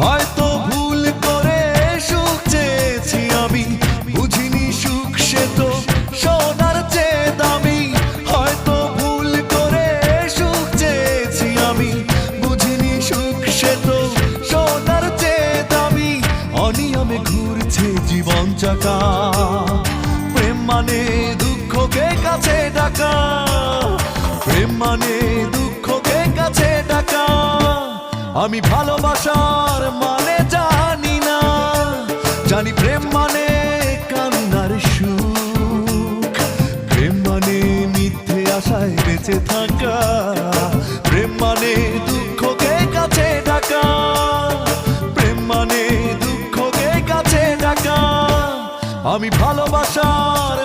হয়তো ভুল করে সুখ চেয়েছি আমি, বুঝিনি সুখ সে তো সোনার চেয়ে দামি। হয়তো ভুল করে সুখ চেয়েছি আমি, বুঝিনি সুখ সে তো সোনার চেয়ে দামি। অনিয়মে ঘুরছে জীবন চাকা, প্রেম মানে দুঃখকে কাছে ডাকা, প্রেম মানে দুঃখকে কাছে ডাকা। আমি ভালোবাসার মানে জানি না, জানি প্রেম মানে কান্নার সুখ, প্রেম মানে মিথ্যে আশায় বেঁচে থাকা, প্রেম মানে দুঃখকে কাছে ডাকা, প্রেম মানে দুঃখকে কাছে ডাকা। আমি ভালোবাসার